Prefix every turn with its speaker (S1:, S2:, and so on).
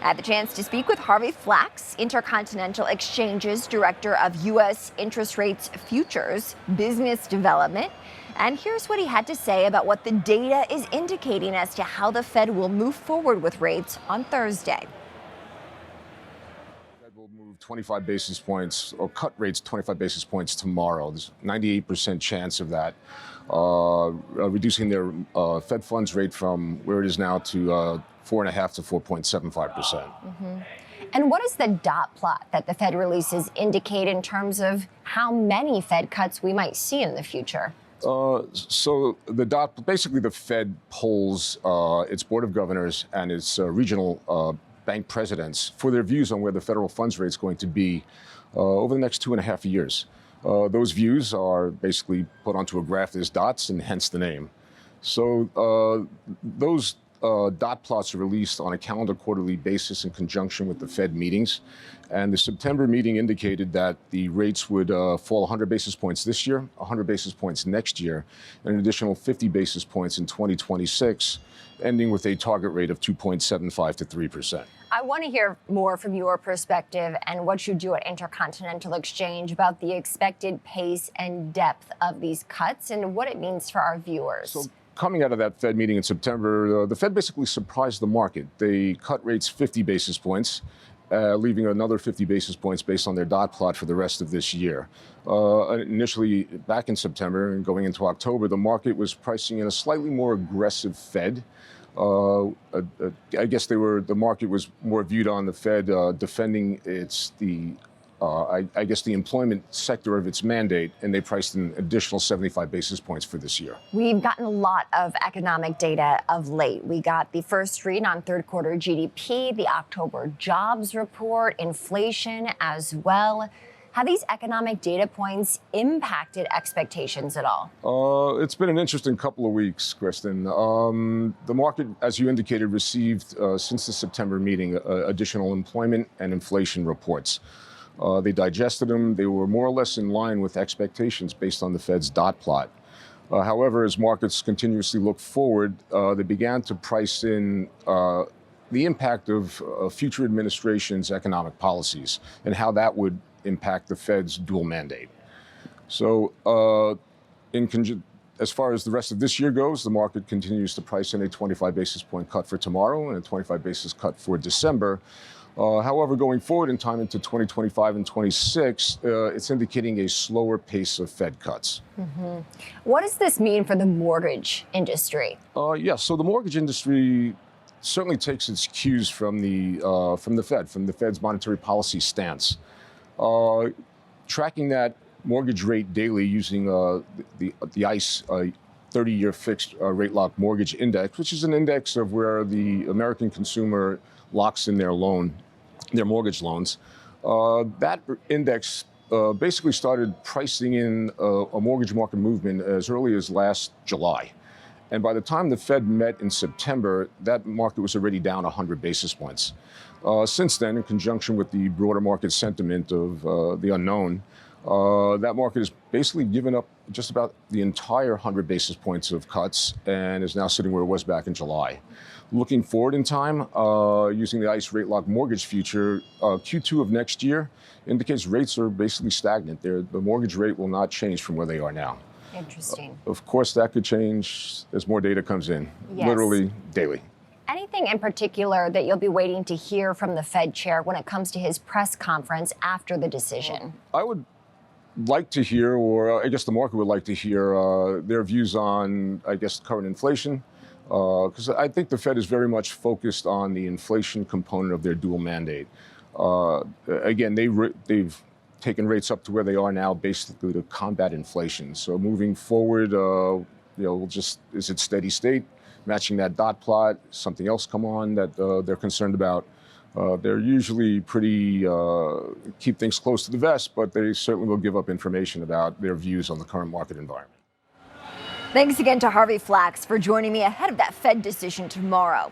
S1: I had the chance to speak with Harvey Flax, Intercontinental Exchange's Director of U.S. Interest Rates Futures Business Development. And here's what he had to say about what the data is indicating as to how the Fed will move forward with rates on Thursday.
S2: The Fed will move 25 basis points or cut rates 25 basis points tomorrow. There's a 98% chance of that, reducing their Fed funds rate from where it is now to 4.5 to 4.75%.
S1: And what does the dot plot that the Fed releases indicate in terms of how many Fed cuts we might see in the future?
S2: So basically the Fed polls its board of governors and its regional bank presidents for their views on where the federal funds rate is going to be over the next 2.5 years. Those views are basically put onto a graph as dots, and hence the name. So those dot plots are released on a calendar quarterly basis in conjunction with the Fed meetings. And the September meeting indicated that the rates would fall 100 basis points this year, 100 basis points next year, and an additional 50 basis points in 2026, ending with a target rate of 2.75 to 3%.
S1: I want to hear more from your perspective and what you do at Intercontinental Exchange about the expected pace and depth of these cuts and what it means for our viewers.
S2: So, coming out of that Fed meeting in September, the Fed basically surprised the market. They cut rates 50 basis points, leaving another 50 basis points based on their dot plot for the rest of this year. Initially, back in September and going into October, the market was pricing in a slightly more aggressive Fed. I guess the market was more viewed on the Fed defending the employment sector of its mandate, and they priced an additional 75 basis points for this year.
S1: We've gotten a lot of economic data of late. We got the first read on third quarter GDP, the October jobs report, inflation as well. Have these economic data points impacted expectations at all?
S2: It's been an interesting couple of weeks, Kristen. The market, as you indicated, received, since the September meeting, additional employment and inflation reports. They digested them. They were more or less in line with expectations based on the Fed's dot plot. However, as markets continuously look forward, they began to price in the impact of future administrations' economic policies and how that would impact the Fed's dual mandate. So as far as the rest of this year goes, the market continues to price in a 25 basis point cut for tomorrow and a 25 basis cut for December. However, going forward in time into 2025 and 26, it's indicating a slower pace of Fed cuts.
S1: What does this mean for the mortgage industry?
S2: Yes, so the mortgage industry certainly takes its cues from the Fed's monetary policy stance. Tracking that mortgage rate daily using the ICE 30-year fixed rate lock mortgage index, which is an index of where the American consumer locks in their mortgage loans. That index basically started pricing in a mortgage market movement as early as last July. And by the time the Fed met in September, that market was already down 100 basis points. Since then, in conjunction with the broader market sentiment of the unknown, that market has basically given up just about the entire 100 basis points of cuts and is now sitting where it was back in July. Looking forward in time, using the ICE rate lock mortgage future, Q2 of next year indicates rates are basically stagnant. The mortgage rate will not change from where they are now.
S1: Interesting.
S2: Of course, that could change as more data comes in, literally daily.
S1: Anything in particular that you'll be waiting to hear from the Fed chair when it comes to his press conference after the decision?
S2: I would like to hear, or I guess the market would like to hear, their views on, current inflation. Because I think the Fed is very much focused on the inflation component of their dual mandate. Again, they've taken rates up to where they are now basically to combat inflation. So moving forward, is it steady state, matching that dot plot, something else come on that they're concerned about? They're usually pretty, keep things close to the vest, but they certainly will give up information about their views on the current market environment.
S1: Thanks again to Harvey Flax for joining me ahead of that Fed decision tomorrow.